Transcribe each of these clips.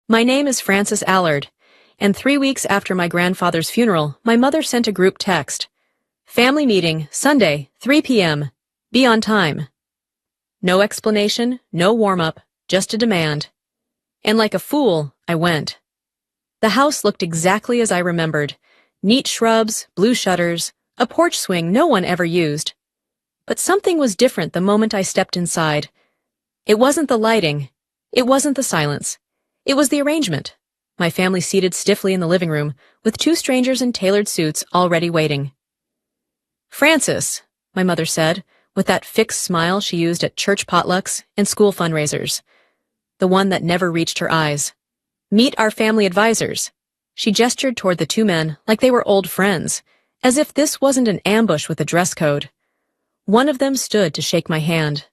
My name is Frances Allard, and 3 weeks after my grandfather's funeral, my mother sent a group text. Family meeting, Sunday, 3 p.m. Be on time. No explanation, no warm-up, just a demand. And like a fool, I went. The house looked exactly as I remembered. Neat shrubs, blue shutters, a porch swing no one ever used. But something was different the moment I stepped inside. It wasn't the lighting. It wasn't the silence. It was the arrangement. My family seated stiffly in the living room, with 2 strangers in tailored suits already waiting. "Frances," my mother said, with that fixed smile she used at church potlucks and school fundraisers, the one that never reached her eyes. "Meet our family advisors." She gestured toward the 2 men like they were old friends, as if this wasn't an ambush with a dress code. One of them stood to shake my hand.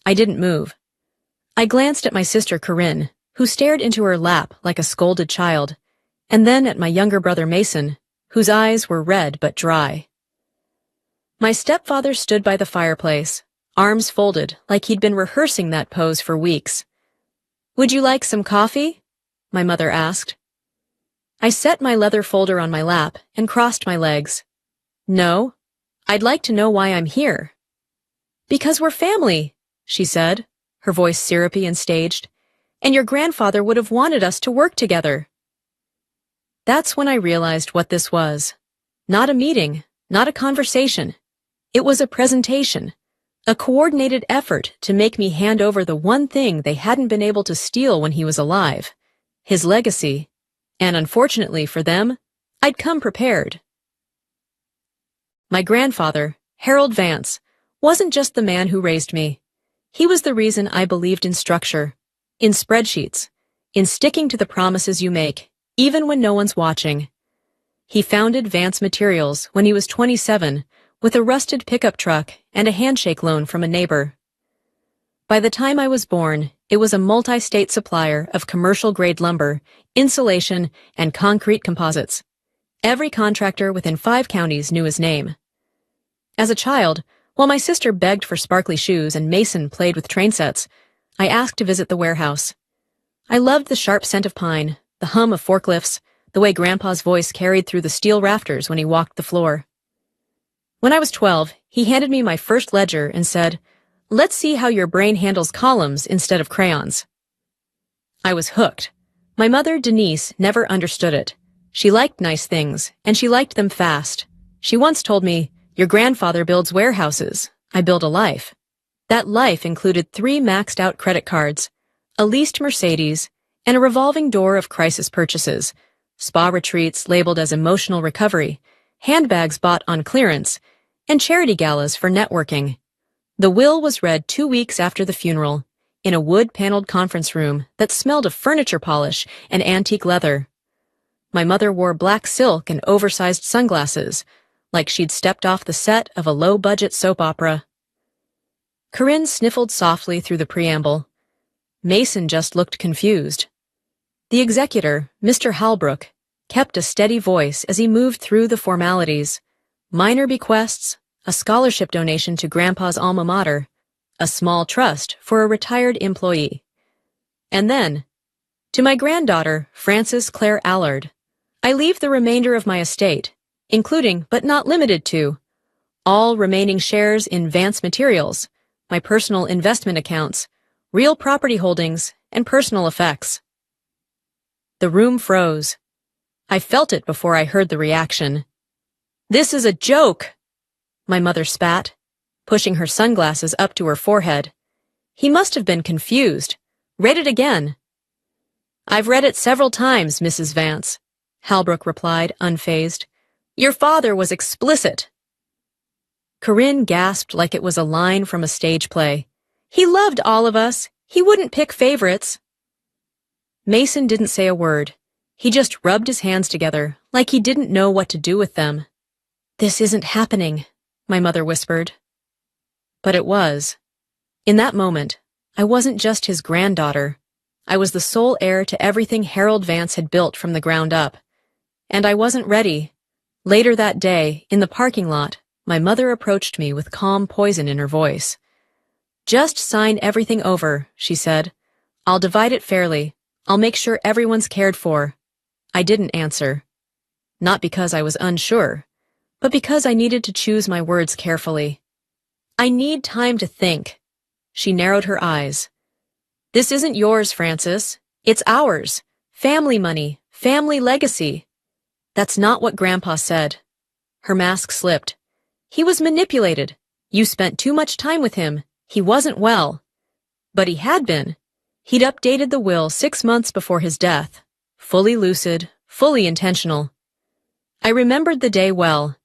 I didn't move. I glanced at my sister Corinne, who stared into her lap like a scolded child, and then at my younger brother Mason, whose eyes were red but dry. My stepfather stood by the fireplace, arms folded like he'd been rehearsing that pose for weeks. "Would you like some coffee?" my mother asked. I set my leather folder on my lap and crossed my legs. "No, I'd like to know why I'm here." "Because we're family," she said, her voice syrupy and staged, "and your grandfather would have wanted us to work together." That's when I realized what this was. Not a meeting, not a conversation. It was a presentation, a coordinated effort to make me hand over the one thing they hadn't been able to steal when he was alive, his legacy, and unfortunately for them, I'd come prepared. My grandfather, Harold Vance, wasn't just the man who raised me. He was the reason I believed in structure, in spreadsheets, in sticking to the promises you make, even when no one's watching. He founded Vance Materials when he was 27, with a rusted pickup truck and a handshake loan from a neighbor. By the time I was born, it was a multi-state supplier of commercial-grade lumber, insulation, and concrete composites. Every contractor within 5 counties knew his name. As a child, while my sister begged for sparkly shoes and Mason played with train sets, I asked to visit the warehouse. I loved the sharp scent of pine, the hum of forklifts, the way Grandpa's voice carried through the steel rafters when he walked the floor. When I was 12, he handed me my first ledger and said, "Let's see how your brain handles columns instead of crayons." I was hooked. My mother, Denise, never understood it. She liked nice things, and she liked them fast. She once told me, "Your grandfather builds warehouses. I build a life." That life included 3 maxed-out credit cards, a leased Mercedes, and a revolving door of crisis purchases, spa retreats labeled as emotional recovery, handbags bought on clearance, and charity galas for networking. The will was read 2 weeks after the funeral, in a wood-paneled conference room that smelled of furniture polish and antique leather. My mother wore black silk and oversized sunglasses, like she'd stepped off the set of a low-budget soap opera. Corinne sniffled softly through the preamble. Mason just looked confused. The executor, Mr. Halbrook, kept a steady voice as he moved through the formalities. Minor bequests, a scholarship donation to Grandpa's alma mater, a small trust for a retired employee. And then, to my granddaughter, Frances Claire Allard, I leave the remainder of my estate, including, but not limited to, all remaining shares in Vance Materials, my personal investment accounts, real property holdings, and personal effects. The room froze. I felt it before I heard the reaction. "This is a joke," my mother spat, pushing her sunglasses up to her forehead. He must have been confused. "Read it again." "I've read it several times, Mrs. Vance," Halbrook replied, unfazed. "Your father was explicit." Corinne gasped like it was a line from a stage play. "He loved all of us. He wouldn't pick favorites." Mason didn't say a word. He just rubbed his hands together, like he didn't know what to do with them. "This isn't happening," my mother whispered. But it was. In that moment, I wasn't just his granddaughter. I was the sole heir to everything Harold Vance had built from the ground up. And I wasn't ready. Later that day, in the parking lot, my mother approached me with calm poison in her voice. "Just sign everything over," she said. "I'll divide it fairly. I'll make sure everyone's cared for. I didn't answer. Not because I was unsure, but because I needed to choose my words carefully. I need time to think. She narrowed her eyes. This isn't yours, Francis. It's ours. Family money, family legacy. That's not what Grandpa said. Her mask slipped. He was manipulated. You spent too much time with him. He wasn't well. But he had been. He'd updated the will 6 months before his death. Fully lucid, fully intentional. I remembered the day well.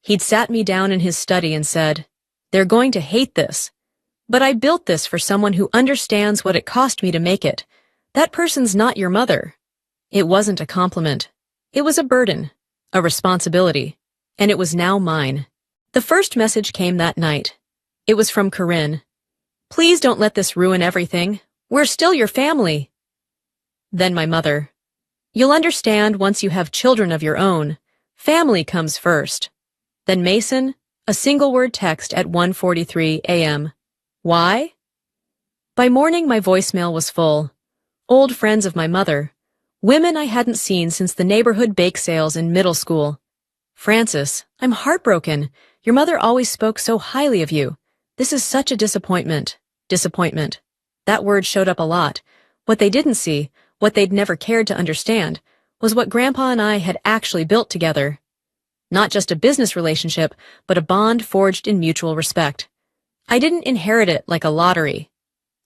He'd sat me down in his study and said, "They're going to hate this. But I built this for someone who understands what it cost me to make it. That person's not your mother." It wasn't a compliment. It was a burden, a responsibility, and it was now mine. The first message came that night. It was from Corinne. "Please don't let this ruin everything. We're still your family." Then my mother. "You'll understand once you have children of your own. Family comes first." Then Mason, a single-word text at 1:43 a.m. Why? By morning, my voicemail was full. Old friends of my mother. Women I hadn't seen since the neighborhood bake sales in middle school. "Francis, I'm heartbroken. Your mother always spoke so highly of you. This is such a disappointment." Disappointment. That word showed up a lot. What they didn't see, what they'd never cared to understand, was what Grandpa and I had actually built together. Not just a business relationship, but a bond forged in mutual respect. I didn't inherit it like a lottery.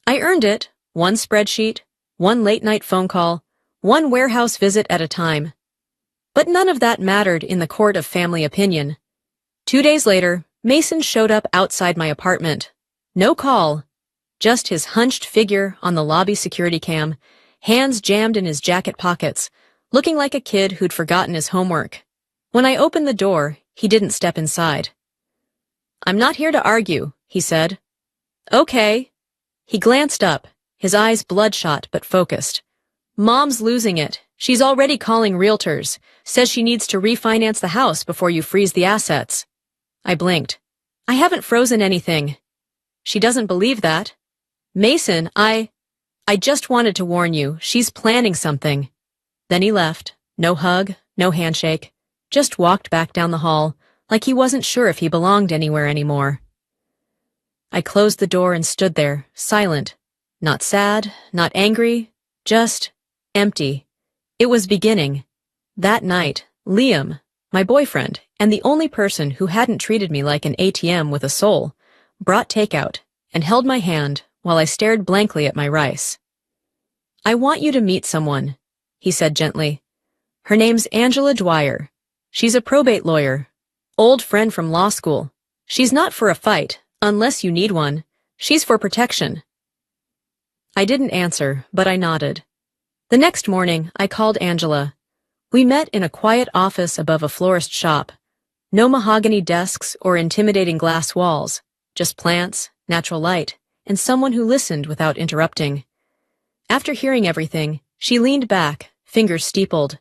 I earned it, one spreadsheet, one late-night phone call, one warehouse visit at a time. But none of that mattered in the court of family opinion. 2 days later, Mason showed up outside my apartment. No call, just his hunched figure on the lobby security cam, hands jammed in his jacket pockets, looking like a kid who'd forgotten his homework. When I opened the door, he didn't step inside. "I'm not here to argue," he said. "Okay." He glanced up, his eyes bloodshot but focused. "Mom's losing it. She's already calling realtors. Says she needs to refinance the house before you freeze the assets." I blinked. "I haven't frozen anything." "She doesn't believe that." "Mason, I just wanted to warn you. She's planning something." Then he left. No hug, no handshake. Just walked back down the hall, like he wasn't sure if he belonged anywhere anymore. I closed the door and stood there, silent. Not sad, not angry, just empty. It was beginning. That night, Liam, my boyfriend, and the only person who hadn't treated me like an ATM with a soul, brought takeout and held my hand while I stared blankly at my rice. "I want you to meet someone," he said gently. "Her name's Angela Dwyer. She's a probate lawyer. Old friend from law school. She's not for a fight, unless you need one. She's for protection." I didn't answer, but I nodded. The next morning, I called Angela. We met in a quiet office above a florist shop. No mahogany desks or intimidating glass walls, just plants, natural light, and someone who listened without interrupting. After hearing everything, she leaned back, fingers steepled.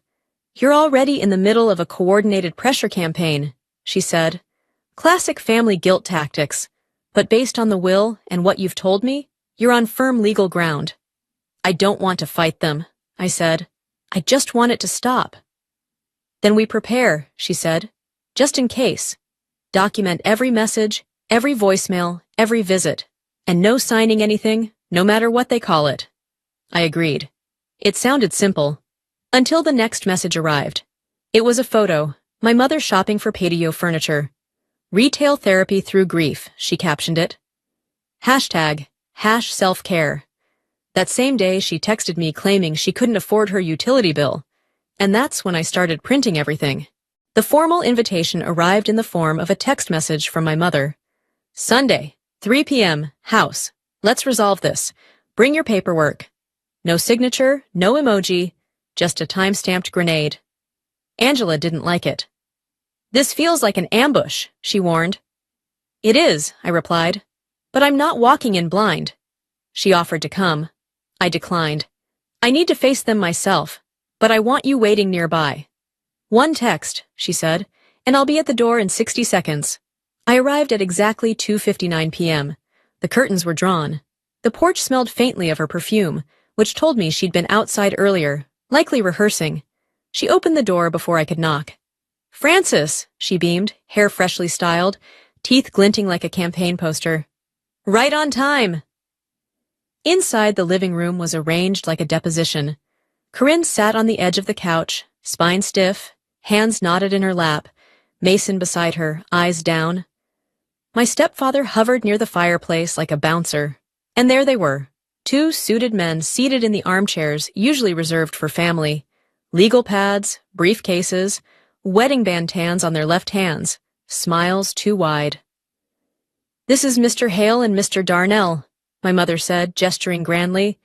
"You're already in the middle of a coordinated pressure campaign," she said. "Classic family guilt tactics, but based on the will and what you've told me, you're on firm legal ground." "I don't want to fight them," I said. "I just want it to stop." "Then we prepare," she said, "just in case. Document every message, every voicemail, every visit, and no signing anything, no matter what they call it." I agreed. It sounded simple. Until the next message arrived. It was a photo, my mother shopping for patio furniture. "Retail therapy through grief," she captioned it. #self-care. That same day, she texted me claiming she couldn't afford her utility bill. And that's when I started printing everything. The formal invitation arrived in the form of a text message from my mother. "Sunday, 3 p.m., house. Let's resolve this. Bring your paperwork." No signature, no emoji, just a time-stamped grenade. Angela didn't like it. "This feels like an ambush," she warned. "It is," I replied. "But I'm not walking in blind." She offered to come. I declined. "I need to face them myself, but I want you waiting nearby." "One text," she said, "and I'll be at the door in 60 seconds. I arrived at exactly 2:59 p.m. The curtains were drawn. The porch smelled faintly of her perfume, which told me she'd been outside earlier, likely rehearsing. She opened the door before I could knock. "Francis," she beamed, hair freshly styled, teeth glinting like a campaign poster. "Right on time." Inside, the living room was arranged like a deposition. Corinne sat on the edge of the couch, spine stiff, hands knotted in her lap, Mason beside her, eyes down. My stepfather hovered near the fireplace like a bouncer. And there they were, two suited men seated in the armchairs usually reserved for family, legal pads, briefcases, wedding bandans on their left hands, smiles too wide. "This is Mr. Hale and Mr. Darnell," my mother said, gesturing grandly.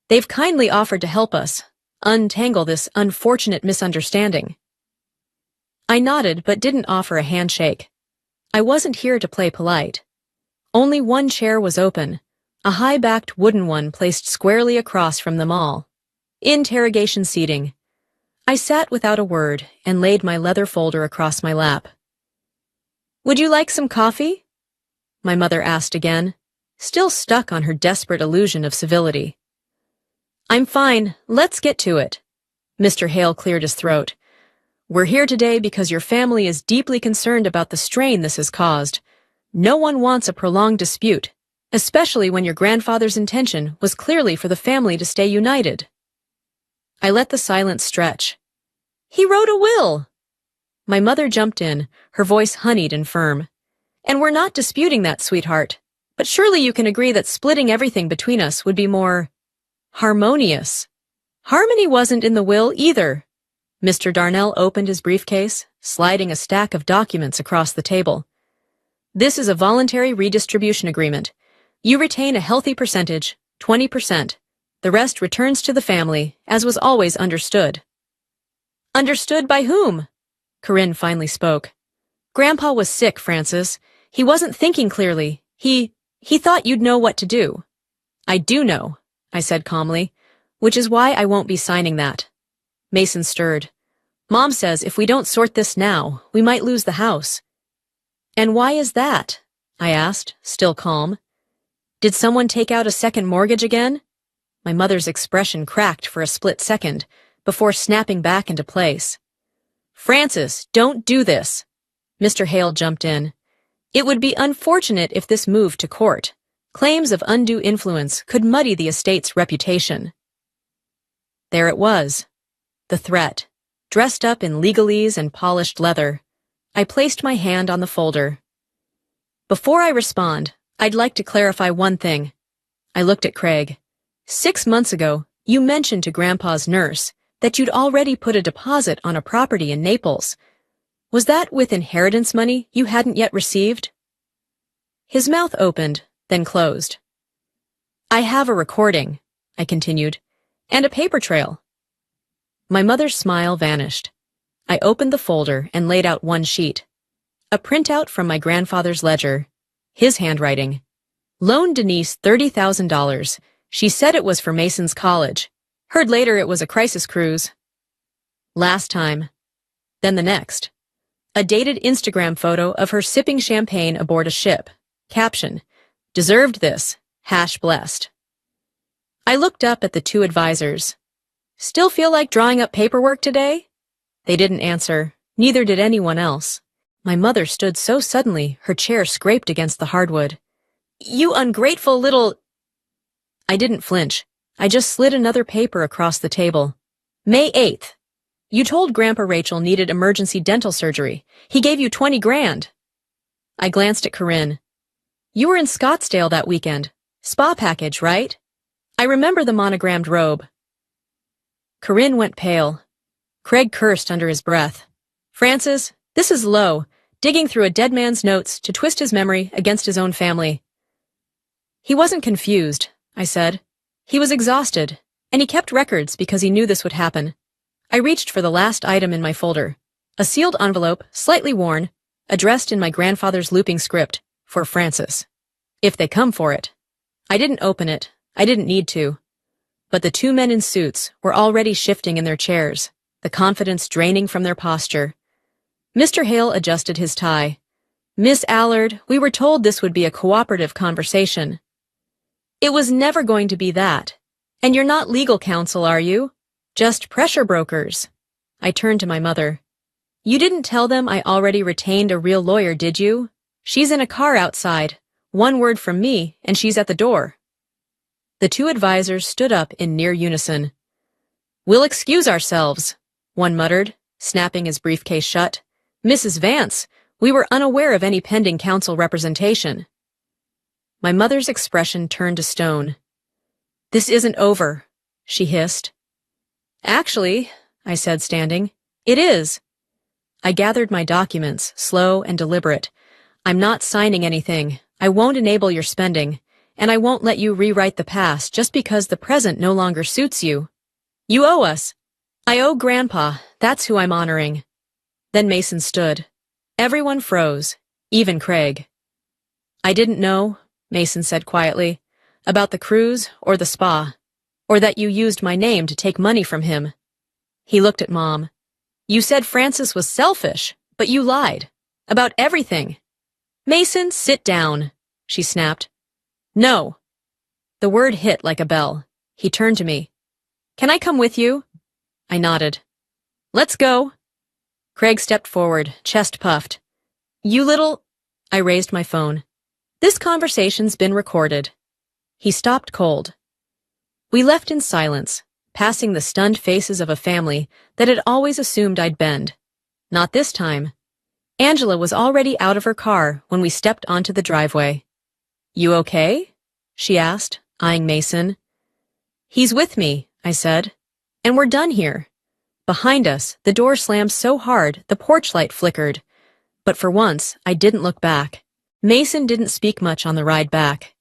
"They've kindly offered to help us untangle this unfortunate misunderstanding." I nodded but didn't offer a handshake. I wasn't here to play polite. Only one chair was open, a high-backed wooden one placed squarely across from them all. Interrogation seating. I sat without a word and laid my leather folder across my lap. "Would you like some coffee?" my mother asked again, still stuck on her desperate illusion of civility. "I'm fine. Let's get to it." Mr. Hale cleared his throat. "We're here today because your family is deeply concerned about the strain this has caused. No one wants a prolonged dispute, especially when your grandfather's intention was clearly for the family to stay united." I let the silence stretch. "He wrote a will!" My mother jumped in, her voice honeyed and firm. "And we're not disputing that, sweetheart. But surely you can agree that splitting everything between us would be more harmonious." "Harmony wasn't in the will either." Mr. Darnell opened his briefcase, sliding a stack of documents across the table. "This is a voluntary redistribution agreement. You retain a healthy percentage, 20%. The rest returns to the family, as was always understood." "Understood by whom?" Corinne finally spoke. "Grandpa was sick, Francis. He wasn't thinking clearly. He thought you'd know what to do." "I do know," I said calmly, "which is why I won't be signing that." Mason stirred. "Mom says if we don't sort this now, we might lose the house." "And why is that?" I asked, still calm. "Did someone take out a second mortgage again?" My mother's expression cracked for a split second, before snapping back into place. "Francis, don't do this." Mr. Hale jumped in. "It would be unfortunate if this moved to court. Claims of undue influence could muddy the estate's reputation." There it was, the threat, dressed up in legalese and polished leather. I placed my hand on the folder. "Before I respond, I'd like to clarify one thing." I looked at Craig. 6 months ago, you mentioned to Grandpa's nurse that you'd already put a deposit on a property in Naples. Was that with inheritance money you hadn't yet received? His mouth opened, then closed. "I have a recording," I continued, "and a paper trail." My mother's smile vanished. I opened the folder and laid out one sheet. A printout from my grandfather's ledger. His handwriting. "Loaned Denise $30,000. She said it was for Mason's college. Heard later it was a crisis cruise." Last time. Then the next. A dated Instagram photo of her sipping champagne aboard a ship. Caption, "Deserved this. #blessed." I looked up at the two advisors. "Still feel like drawing up paperwork today?" They didn't answer. Neither did anyone else. My mother stood so suddenly, her chair scraped against the hardwood. "You ungrateful little—" I didn't flinch. I just slid another paper across the table. "May 8th. You told Grandpa Rachel needed emergency dental surgery. He gave you 20 grand. I glanced at Corinne. "You were in Scottsdale that weekend. Spa package, right? I remember the monogrammed robe." Corinne went pale. Craig cursed under his breath. "Francis, this is low, digging through a dead man's notes to twist his memory against his own family." "He wasn't confused," I said. "He was exhausted, and he kept records because he knew this would happen." I reached for the last item in my folder. A sealed envelope, slightly worn, addressed in my grandfather's looping script, for Francis. If they come for it. I didn't open it. I didn't need to. But the two men in suits were already shifting in their chairs, the confidence draining from their posture. Mr. Hale adjusted his tie. "Miss Allard, we were told this would be a cooperative conversation." "It was never going to be that." And you're not legal counsel, are you? Just pressure brokers. I turned to my mother. You didn't tell them I already retained a real lawyer, did you? She's in a car outside. One word from me, and she's at the door. The two advisors stood up in near unison. We'll excuse ourselves, one muttered, snapping his briefcase shut. Mrs. Vance, we were unaware of any pending counsel representation. My mother's expression turned to stone. This isn't over, she hissed. Actually, I said, standing, it is. I gathered my documents, slow and deliberate. I'm not signing anything. I won't enable your spending, and I won't let you rewrite the past just because the present no longer suits you. You owe us. I owe Grandpa. That's who I'm honoring. Then Mason stood. Everyone froze, even Craig. I didn't know, Mason said quietly, about the cruise or the spa, or that you used my name to take money from him. He looked at Mom. You said Francis was selfish, but you lied. About everything. Mason, sit down, she snapped. No. The word hit like a bell. He turned to me. Can I come with you? I nodded. Let's go. Craig stepped forward, chest puffed. You little... I raised my phone. This conversation's been recorded. He stopped cold. We left in silence, passing the stunned faces of a family that had always assumed I'd bend. Not this time. Angela was already out of her car when we stepped onto the driveway. You okay? She asked, eyeing Mason. He's with me, I said. And we're done here. Behind us, the door slammed so hard the porch light flickered. But for once, I didn't look back. Mason didn't speak much on the ride back.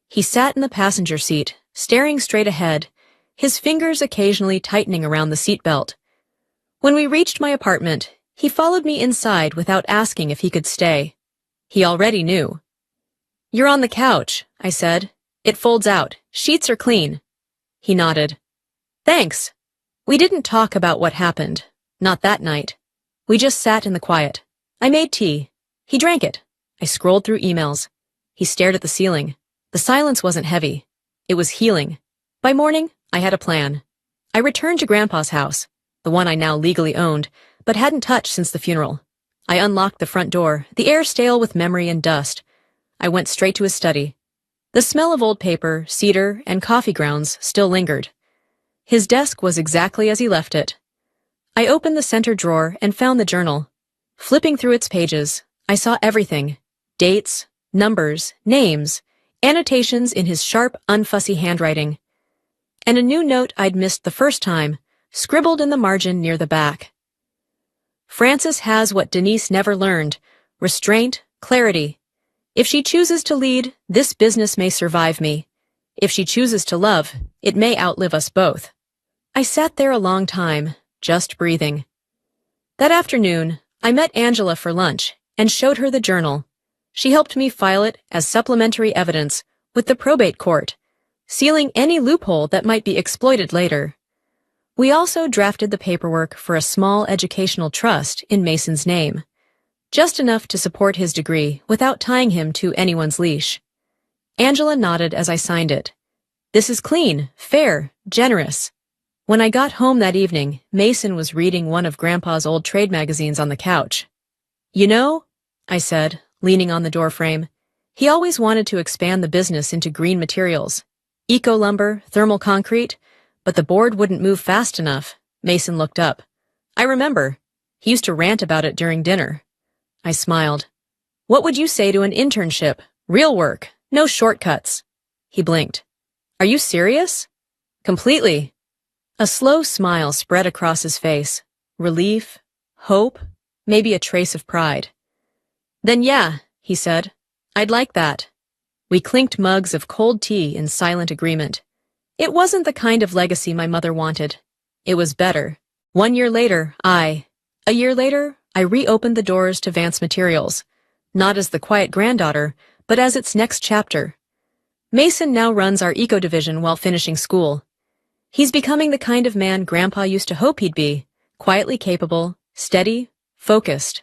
He sat in the passenger seat, staring straight ahead, his fingers occasionally tightening around the seatbelt. When we reached my apartment, he followed me inside without asking if he could stay. He already knew. You're on the couch, I said. It folds out. Sheets are clean. He nodded. Thanks. We didn't talk about what happened. Not that night. We just sat in the quiet. I made tea. He drank it. I scrolled through emails. He stared at the ceiling. The silence wasn't heavy. It was healing. By morning, I had a plan. I returned to Grandpa's house, the one I now legally owned, but hadn't touched since the funeral. I unlocked the front door, the air stale with memory and dust. I went straight to his study. The smell of old paper, cedar, and coffee grounds still lingered. His desk was exactly as he left it. I opened the center drawer and found the journal. Flipping through its pages, I saw everything. Dates, numbers, names, annotations in his sharp, unfussy handwriting. And a new note I'd missed the first time, scribbled in the margin near the back. Frances has what Denise never learned, restraint, clarity. If she chooses to lead, this business may survive me. If she chooses to love, it may outlive us both. I sat there a long time, just breathing. That afternoon, I met Angela for lunch and showed her the journal. She helped me file it as supplementary evidence with the probate court, sealing any loophole that might be exploited later. We also drafted the paperwork for a small educational trust in Mason's name, just enough to support his degree without tying him to anyone's leash. Angela nodded as I signed it. This is clean, fair, generous. When I got home that evening, Mason was reading one of Grandpa's old trade magazines on the couch. You know, I said, leaning on the doorframe, he always wanted to expand the business into green materials. Eco-lumber, thermal concrete, but the board wouldn't move fast enough. Mason looked up. I remember. He used to rant about it during dinner. I smiled. What would you say to an internship? Real work, no shortcuts. He blinked. Are you serious? Completely. A slow smile spread across his face. Relief, hope, maybe a trace of pride. Then yeah, he said. I'd like that. We clinked mugs of cold tea in silent agreement. It wasn't the kind of legacy my mother wanted. It was better. 1 year later, A year later, I reopened the doors to Vance Materials, not as the quiet granddaughter, but as its next chapter. Mason now runs our eco division while finishing school. He's becoming the kind of man Grandpa used to hope he'd be, quietly capable, steady, focused.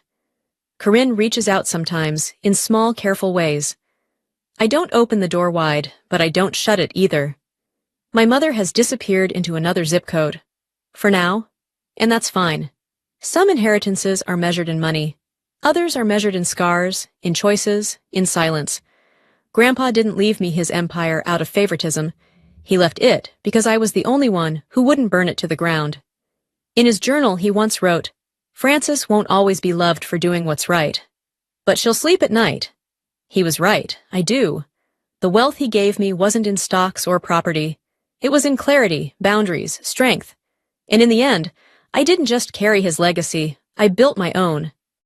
Corinne reaches out sometimes, in small, careful ways. I don't open the door wide, but I don't shut it either. My mother has disappeared into another zip code. For now. And that's fine. Some inheritances are measured in money. Others are measured in scars, in choices, in silence. Grandpa didn't leave me his empire out of favoritism. He left it because I was the only one who wouldn't burn it to the ground. In his journal, he once wrote, "Frances won't always be loved for doing what's right. But she'll sleep at night." He was right, I do. The wealth he gave me wasn't in stocks or property. It was in clarity, boundaries, strength. And in the end, I didn't just carry his legacy, I built my own.